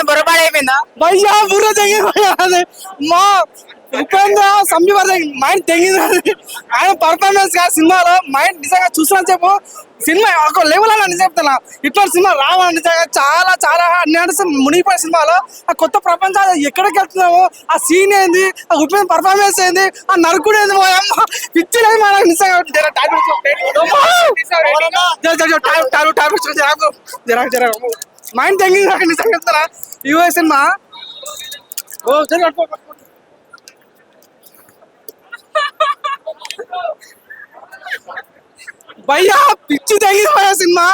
బొరపాడు అయిపోయిందా భయ్యా బుర్ర తెగింది మా ఉపేంద్ర సంజీవర్ధ మైండ్ తెగింది ఆయన పర్ఫార్మెన్స్ గా సినిమాలో మైండ్ నిజంగా చూసిన చెప్పు సినిమా ఒక లెవెల్ అని చెప్తున్నా ఇట్లాంటి సినిమా రావాలి నిజంగా చాలా చాలా మునిగిపోయే సినిమాలో ఆ కొత్త ప్రపంచాలు ఎక్కడికి వెళ్తున్నాము ఆ సీన్ ఏంది ఆ ఉపేంద్ర పర్ఫార్మెన్స్ ఏంది ఆ నరుకుడు ఏంది పిచ్చి లేదు మన నిజంగా మైండ్ తెగింది నిజంగా చెప్తారా యూఎస్ సినిమా ఓ భయ్యా పిచ్చి తెగిపోయా సినిమా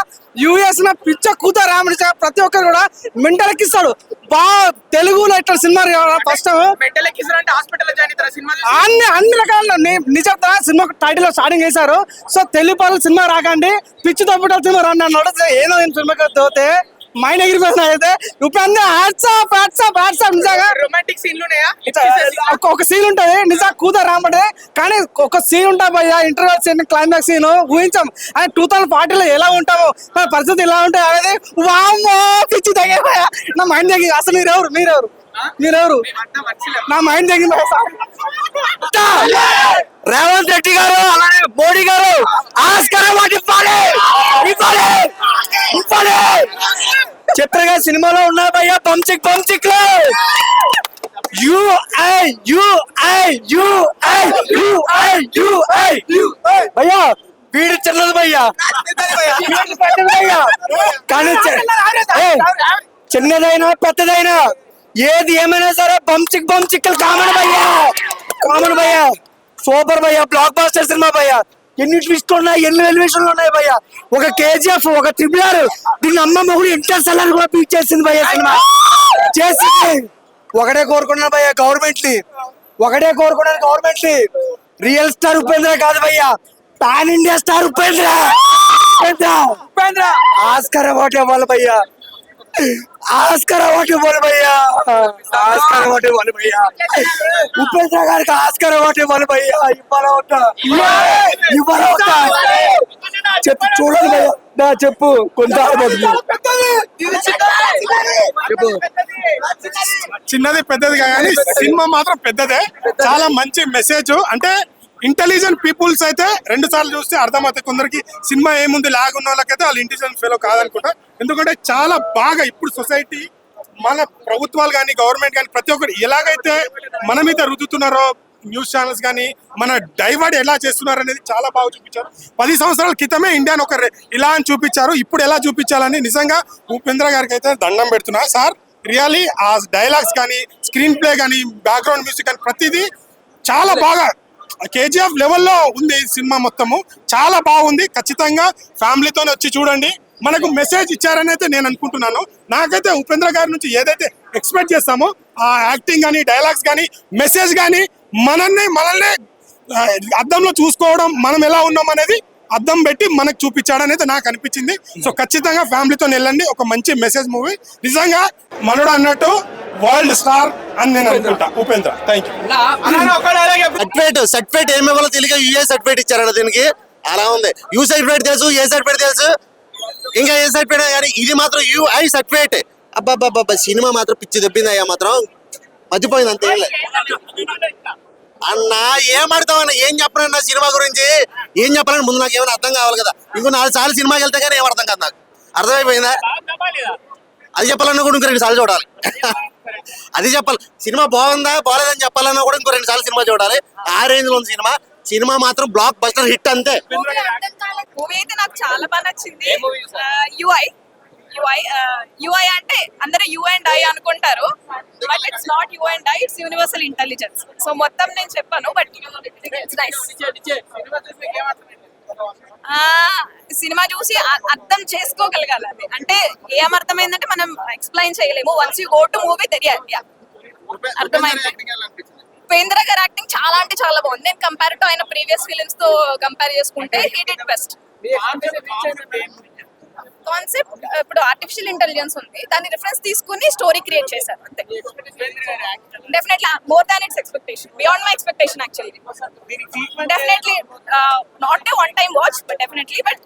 యూఎస్ పిచ్చ కూతారా ప్రతి ఒక్కరు కూడా మెంటల్ ఎక్కిస్తాడు బాగా తెలుగులో ఇట్లా సినిమా ఫస్ట్ అన్ని రకాల నిజం సినిమా టైటిల్ స్టార్టింగ్ చేశారు సో తెలుగు పనులు సినిమా రాకండి పిచ్చి తప్పుట సినిమా రండి అన్నాడు ఏదో సినిమాకి తోతే మైండ్ ఎగిరిపోయినా అయితే నిజంగా రొమాంటిక్ సీన్లు ఒక సీన్ ఉంటది నిజంగా కూతురు రాబడే కానీ ఒక సీన్ ఉంటా భయ్యా ఇంటర్వెల్ సీన్ క్లైమాక్స్ సీన్ ఊహించాం అని 2040లో ఎలా ఉంటామో మన పరిస్థితి ఎలా ఉంటాయి అనేది వామ్మో పిచ్చి తగ్గిపోయా నా మైండ్ తగ్గి అసలు మీరెవరు నా మైండ్ తగ్గింది రేవంత్ రెడ్డి గారు అలానే మోడీ గారు ఆస్కార్ అవార్డు ఇవ్వాలి చిత్రగా సినిమాలో ఉన్నా భయ్యా పంచిక్ భయ్యా వీడు చిన్నది భయ్యా కానీ చిన్నదైనా పెద్దదైనా ఏది ఏమైనా సరే పంచిక్ కామన్ భయ్యా సూపర్ భయ్యా బ్లాక్ బాస్టర్ సినిమా భయ్యా ఎన్ని ట్విస్ట్లు ఉన్నాయి ఎన్ని ఎలివేషన్లు ఉన్నాయి భయ్యా ఒక కేజీఎఫ్ ఒక RRR దీని అమ్మ మొగుడు ఇంటర్స్టెల్లార్ కూడా పీక్ చేసింది భయ్యా సినిమా చేసింది ఒకటే కోరుకున్నాను భయ్యా గవర్నమెంట్ ని రియల్ స్టార్ ఉపేంద్ర కాదు భయ్యా pan India star Upendra Oscar award ఇవ్వాలి భయ్యా ఉపేంద్ర గారికి ఆస్కార్ అవార్డు ఇవ్వాలి భయ్యా ఇవ్వాలా చెప్పు చూడాలి భయ్యా చెప్పు కొంత చెప్పు చిన్నది పెద్దది కానీ సినిమా మాత్రం పెద్దదే చాలా మంచి మెసేజ్ అంటే ఇంటెలిజెంట్ పీపుల్స్ అయితే 2 సార్లు చూస్తే అర్థమవుతాయి కొందరికి సినిమా ఏముంది లాగ్ ఉన్న వాళ్ళకైతే వాళ్ళు ఇంటెలిజెంట్ ఫెలో కాదనుకుంటా ఎందుకంటే చాలా బాగా ఇప్పుడు సొసైటీ మన ప్రభుత్వాలు కానీ గవర్నమెంట్ కానీ ప్రతి ఒక్కరు ఎలాగైతే మన మీద రుద్దుతున్నారో న్యూస్ ఛానల్స్ కానీ మన డైవర్ట్ ఎలా చేస్తున్నారు అనేది చాలా బాగా చూపించారు 10 సంవత్సరాల క్రితమే ఇండియాను ఒక ఇలా అని చూపించారు ఇప్పుడు ఎలా చూపించాలని నిజంగా ఉపేంద్ర గారికి అయితే దండం పెడుతున్నా సార్ రియల్లీ ఆ డైలాగ్స్ కానీ స్క్రీన్ ప్లే కానీ బ్యాక్గ్రౌండ్ మ్యూజిక్ కానీ ప్రతిదీ చాలా బాగా కేజీఎఫ్ లెవెల్లో ఉంది సినిమా మొత్తము చాలా బాగుంది ఖచ్చితంగా ఫ్యామిలీతో వచ్చి చూడండి మనకు మెసేజ్ ఇచ్చారని అయితే నేను అనుకుంటున్నాను నాకైతే ఉపేంద్ర గారి నుంచి ఏదైతే ఎక్స్పెక్ట్ చేస్తామో ఆ యాక్టింగ్ కానీ డైలాగ్స్ కానీ మెసేజ్ కానీ మనల్ని అద్దంలో చూసుకోవడం మనం ఎలా ఉన్నాం అనేది అద్దం పెట్టి మనకు చూపించాడనేది నాకు అనిపించింది సో ఖచ్చితంగా ఫ్యామిలీతో వెళ్ళండి ఒక మంచి మెసేజ్ మూవీ నిజంగా మనోడు అన్నట్టు వరల్డ్ స్టార్ అని నేను అనుకుంటా ఉపేంద్ర థ్యాంక్ యూ సర్టిఫికేట్ ఏమి ఇవ్వాలో తెలియక యూఏ సర్టిఫికేట్ ఇచ్చారట దీనికి అలా ఉంది యూ సర్టిఫికేట్ తెలుసు ఏ సర్టిఫికేట్ తెలుసు ఇంకా ఏ సర్టిఫికేట్ కానీ ఇది మాత్రం యూఐ సర్టిఫికేట్ అబ్బాబ్బాబ్బా సినిమా మాత్రం పిచ్చి దెబ్బింది అయ్యా మాత్రం మర్చిపోయింది అంతే అన్నా ఏం ఆడతావన్నా ఏం చెప్పనన్నా సినిమా గురించి ఏం చెప్పాలని ముందు నాకు ఏమైనా అర్థం కావాలి కదా ఇంకో 4 సార్లు సినిమాకి వెళ్తే కానీ ఏం అర్థం కాదు నాకు అర్థమైపోయిందా అది చెప్పాలన్నా కూడా ఇంకో 2 సార్లు చూడాలి అది చెప్పాలి సినిమా బాగుందా బాగాలేదని చెప్పాలన్నా కూడా ఇంకో 2 సార్లు సినిమా చూడాలి ఆ రేంజ్ లో ఉంది సినిమా మాత్రం బ్లాక్ బస్టర్ హిట్ అంతే మూవీ అయితే నాకు చాలా బాగా నచ్చింది యుఐ అంటే అందరూ యు అండ్ ఐ అనుకుంటారు but it's not you and I it's universal intelligence so మొత్తం నేను చెప్పాను బట్ ఇట్స్ నైస్ సినిమా చూసి అర్థం చేసుకోగలగాలి అది అంటే ఏం అర్థమైందంటే మనం ఎక్స్ప్లెయిన్ చేయలేము once you go to movie తెలియాలి అర్థమైంది ఉపేంద్ర గారి యాక్టింగ్ చాలా అంటే చాలా బాగుంది నేను కంపేర్ టు ఆయన ప్రీవియస్ ఫిలిమ్స్ తో కంపేర్ చేసుకుంటే హీ డిడ్ బెస్ట్ కాన్సెప్ట్ ఇప్పుడు ఆర్టిఫిషియల్ ఇంటెలిజెన్స్ ఉంది దాన్ని రిఫరెన్స్ తీసుకుని స్టోరీ క్రియేట్ చేశారు అంతే definitely more than it's expectation beyond my expectation actually definitely not a one time watch but definitely but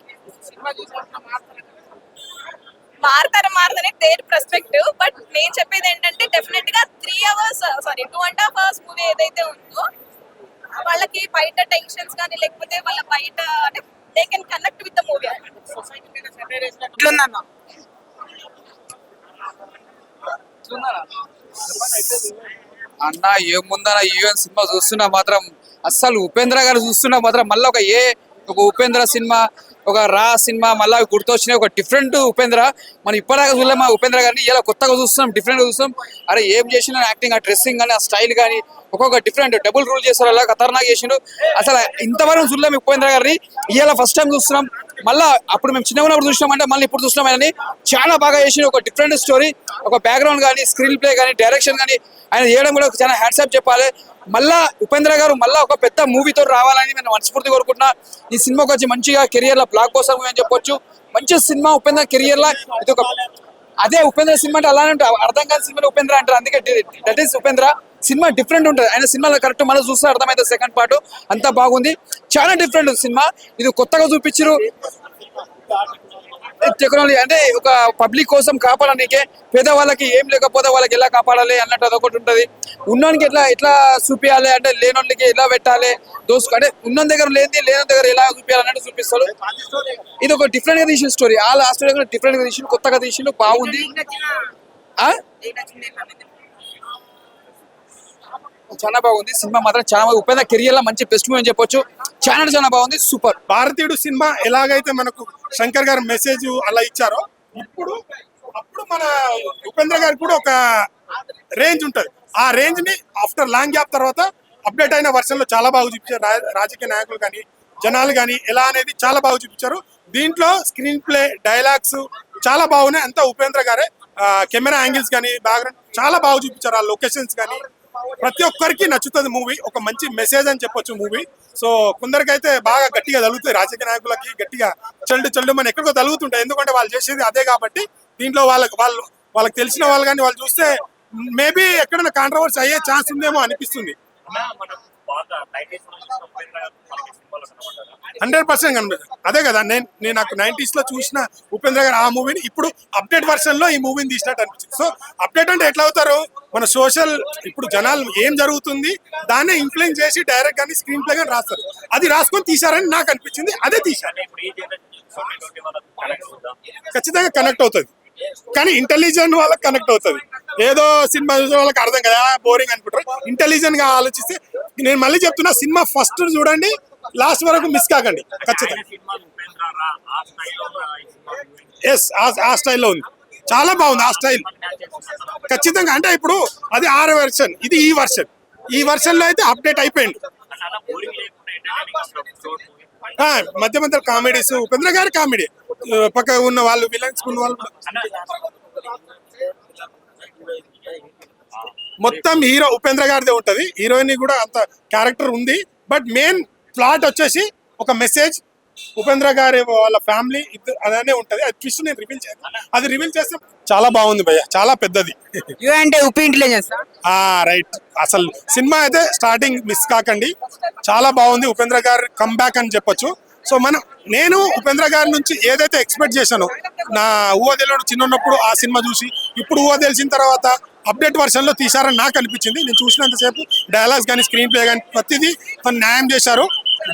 మారదని దేర్ పర్స్పెక్టివ్. బట్ నేను చెప్పేది ఏంటంటే డెఫినెట్ గా 3 hours, సారీ 2.5 hours మూవీ ఏదైతే ఉందో వాళ్ళకి బయట టెన్షన్స్ కానీ లేకపోతే వాళ్ళ బయట అంటే they can connect with the movie. ఇట్లుందన్న అన్న ఏముందన్న ఈవెన్ సినిమా చూస్తున్నా మాత్రం అస్సలు ఉపేంద్ర గారు చూస్తున్నా మాత్రం మళ్ళీ ఒక ఉపేంద్ర సినిమా, ఒక రా సినిమా మళ్ళీ గుర్తొచ్చినాయి. ఒక డిఫరెంట్ ఉపేంద్ర. మనం ఇప్పటిదాకా చూడలేము ఆ ఉపేంద్ర గారిని, ఇలా కొత్తగా చూస్తున్నాం, డిఫరెంట్ గా చూస్తాం. అరే ఏం చేసిన యాక్టింగ్, ఆ డ్రెస్సింగ్ కానీ, ఆ స్టైల్ కానీ ఒక్కొక్క డిఫరెంట్ డబుల్ రూల్ చేస్తారు, అలా ఖతర్నాక్ చేసిండు. అసలు ఇంతవరకు చూడలేము ఉపేంద్ర గారిని, ఇలా ఫస్ట్ టైం చూస్తున్నాం. మళ్ళీ అప్పుడు మేము చిన్నగా ఉన్నప్పుడు చూసినామంటే మళ్ళీ ఇప్పుడు చూస్తున్నాం. ఆయన చాలా బాగా చేసిండు. ఒక డిఫరెంట్ స్టోరీ, ఒక బ్యాక్గ్రౌండ్ కానీ, స్క్రీన్ ప్లే కానీ, డైరెక్షన్ కానీ ఆయన చేయడం కూడా చాలా హ్యాట్సాప్ చెప్పాలి. మళ్ళా ఉపేంద్ర గారు మళ్ళీ ఒక పెద్ద మూవీతో రావాలని నేను మనస్ఫూర్తి కోరుకుంటున్నా. ఈ సినిమాకి వచ్చి మంచిగా కెరియర్ లో బ్లాక్ బస్టర్ మూవీ అని చెప్పొచ్చు. మంచి సినిమా ఉపేంద్ర కెరియర్ లో ఇది ఒక అదే ఉపేంద్ర సినిమా అంటే అలానే ఉంటుంది, అర్థం కాని సినిమా ఉపేంద్ర అంటారు, అందుకే that is Upendra. Cinema different ఉంటుంది, ఆయన సినిమాలో కరెక్ట్ మనం చూస్తే అర్థమైతే సెకండ్ పార్ట్ అంతా బాగుంది, చాలా డిఫరెంట్ సినిమా. ఇది కొత్తగా చూపించారు టెక్నాలజీ, అంటే ఒక పబ్లిక్ కోసం కాపాడడానికే, పేదవాళ్ళకి ఏం లేకపోతే వాళ్ళకి ఎలా కాపాడాలి అన్నట్టు అదొకటి ఉంటుంది. ఉన్నోనికి ఎట్లా చూపించాలి అంటే లేనోళ్ళకి ఎలా పెట్టాలి, అంటే ఉన్న దగ్గర లేని దగ్గర ఎలా చూపించాలి అన్నట్టు చూపిస్తాడు. ఇది ఒక డిఫరెంట్ గా తీసిన స్టోరీ, ఆ స్టోరీ డిఫరెంట్ గా తీసిన, కొత్తగా తీసిన, బాగుంది. చాలా బాగుంది సినిమా మాత్రం, చాలా ఉపేంద్ర కెరియర్ లో మంచి బెస్ట్ మూవీ అని చెప్పొచ్చు. చాలా బాగుంది, సూపర్. భారతీయుడు సినిమా ఎలాగైతే మనకు శంకర్ గారు మెసేజ్ అలా ఇచ్చారో, అప్పుడు మన ఉపేంద్ర గారికి కూడా ఒక రేంజ్ ఉంటది. ఆ రేంజ్ ని ఆఫ్టర్ లాంగ్ గ్యాప్ తర్వాత అప్డేట్ అయిన వర్షన్ లో చాలా బాగా చూపించారు. రాజకీయ నాయకులు కానీ, జనాలు కానీ ఎలా అనేది చాలా బాగా చూపించారు. దీంట్లో స్క్రీన్ ప్లే, డైలాగ్స్ చాలా బాగున్నాయి. అంతా ఉపేంద్ర గారే. కెమెరా యాంగిల్స్ కానీ, బ్యాక్గ్రౌండ్ చాలా బాగా చూపించారు. ఆ లొకేషన్స్ కానీ ప్రతి ఒక్కరికి నచ్చుతుంది మూవీ. ఒక మంచి మెసేజ్ అని చెప్పొచ్చు మూవీ. సో కొందరికైతే బాగా గట్టిగా తగులుతాయి, రాజకీయ నాయకులకి గట్టిగా చెల్లు మన ఎక్కడికో తగులుతుంటాయి, ఎందుకంటే వాళ్ళు చేసేది అదే కాబట్టి. దీంట్లో వాళ్ళకి తెలిసిన వాళ్ళు కానీ వాళ్ళు చూస్తే మేబీ ఎక్కడైనా కాంట్రవర్సీ అయ్యే ఛాన్స్ ఉందేమో అనిపిస్తుంది. 100% కనిపిస్తుంది. అదే కదా నేను నాకు 90s లో చూసిన ఉపేంద్ర గారు ఆ మూవీని ఇప్పుడు అప్డేట్ వర్షన్ లో ఈ మూవీని తీసినట్టు అనిపించింది. సో అప్డేట్ అంటే ఎట్లా అవుతారు, మన సోషల్ ఇప్పుడు జనాలు ఏం జరుగుతుంది దాన్నే ఇన్ఫ్లుయెన్స్ చేసి డైరెక్ట్ గానీ స్క్రీన్ ప్లే గానీ రాస్తారు. అది రాసుకొని తీశారని నాకు అనిపించింది, అదే తీశారు. ఖచ్చితంగా కనెక్ట్ అవుతుంది, కానీ ఇంటెలిజెంట్ వాళ్ళకి కనెక్ట్ అవుతుంది. ఏదో సినిమా చూసే వాళ్ళకి అర్థం కదా, బోరింగ్ అనుకుంటారు. ఇంటెలిజెంట్ గా ఆలోచిస్తే, నేను మళ్ళీ చెప్తున్నా, సినిమా ఫస్ట్ చూడండి, లాస్ట్ వరకు మిస్ కాకండి ఖచ్చితంగా. ఎస్, ఆ స్టైల్లో ఉంది, చాలా బాగుంది ఆ స్టైల్ ఖచ్చితంగా. అంటే ఇప్పుడు అది ఆర్ వెర్షన్, ఇది ఈ వర్షన్ లో అయితే అప్డేట్ అయిపోయింది. మధ్య కామెడీస్, ఉపేంద్ర గారి కామెడీ, పక్క ఉన్న వాళ్ళు విలన్స్ ఉన్న వాళ్ళు మొత్తం హీరో ఉపేంద్ర గారిదే ఉంటది. హీరోయిన్ కూడా అంత క్యారెక్టర్ ఉంది, బట్ మెయిన్ ప్లాట్ వచ్చేసి ఒక మెసేజ్. ఉపేంద్ర గారి వాళ్ళ ఫ్యామిలీ అదనే ఉంటది. అది ట్విస్ట్ నేను రివీల్ చేస్తాను, అది రివీల్ చేస్తే చాలా బాగుంది భయ్య, చాలా పెద్దది. అంటే ఉపి ఇంటెలిజెన్స్ రైట్. అసలు సినిమా అయితే స్టార్టింగ్ మిస్ కాకండి, చాలా బాగుంది. ఉపేంద్ర గారి కంబ్యాక్ అని చెప్పొచ్చు. సో నేను ఉపేంద్ర గారి నుంచి ఏదైతే ఎక్స్పెక్ట్ చేశానో, నా ఊహ తెలియడం చిన్నప్పుడు ఆ సినిమా చూసి, ఇప్పుడు ఊహ తెలిసిన తర్వాత అప్డేట్ వర్షన్ లో తీశారని నాకు అనిపించింది. నేను చూసినంతసేపు డైలాగ్స్ కానీ, స్క్రీన్ ప్లే కానీ ప్రతిదీ తను న్యాయం చేశారు.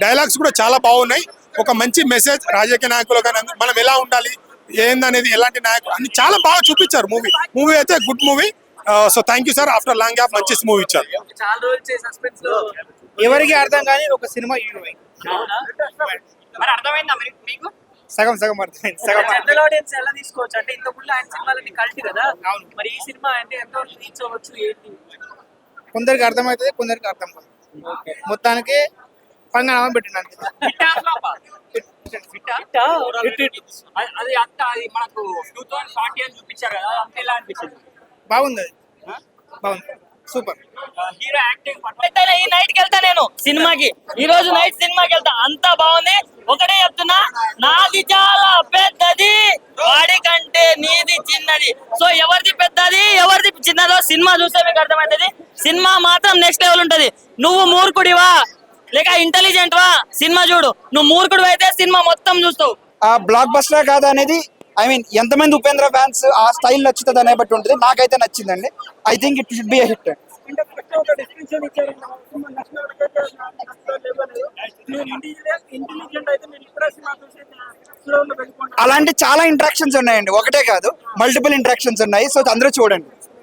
డైలాగ్స్ కూడా చాలా బాగున్నాయి. ఒక మంచి మెసేజ్ రాజకీయ నాయకులు కానీ మనం ఎలా ఉండాలి ఏందనేది, ఎలాంటి నాయకులు అన్ని చాలా బాగా చూపించారు. మూవీ అయితే good movie. So thank you sir, after long gap మంచి మూవీ ఇచ్చారు. ఎవరికి అర్థం కానీ ఒక సినిమా సగం అర్థమైంది. జనరల్ ఆడియన్స్ ఎలా తీసుకోవచ్చు అంటే, ఇంత ముందు ఆయన సినిమాలన్నీ కల్ట్ కదా, మరి ఈ సినిమా అంటే ఎంతవరకు రీచ్ అవ్వచ్చు ఏంటి? కొందరికి అర్థమవుతుంది, కొందరికి అర్థం కాదు. మొత్తానికి పంగనామా పెట్టినాను. అది అంత అది మనకు 2040 అని చూపించారు కదా, అంత ఎలా అనిపించింది? బాగుంది, బాగుంది, సూపర్. హీరో యాక్టింగ్ ఈ నైట్ కి వెళ్తా, నేను సినిమాకి ఈ రోజు నైట్ సినిమాకి వెళ్తా, అంతా బాగుంది. ఒకటే చెప్తున్నా, నాది చాలా పెద్దది, వాడి కంటే నీది చిన్నది. సో ఎవరిది పెద్దది ఎవరిది చిన్నదో సినిమా చూస్తే మీకు అర్థమవుతుంది. సినిమా మాత్రం నెక్స్ట్ లెవెల్ ఉంటది. నువ్వు మూర్ఖుడివా లేక ఇంటెలిజెంట్ వా, సినిమా చూడు. నువ్వు మూర్ఖుడు అయితే సినిమా మొత్తం చూస్తావు. ఆ బ్లాక్ బస్టర్ కాదా అనేది ఐ మీన్ ఎంతమంది ఉపేంద్ర ఫ్యాన్స్ ఆ స్టైల్ నచ్చుతుంది అనే బట్టి ఉంటుంది. నాకైతే నచ్చిందండి. I think it should be a hit. అలాంటి చాలా ఇంట్రాక్షన్స్ ఉన్నాయండి, ఒకటే కాదు మల్టిపుల్ ఇంట్రాక్షన్స్ ఉన్నాయి. సో అందరూ చూడండి.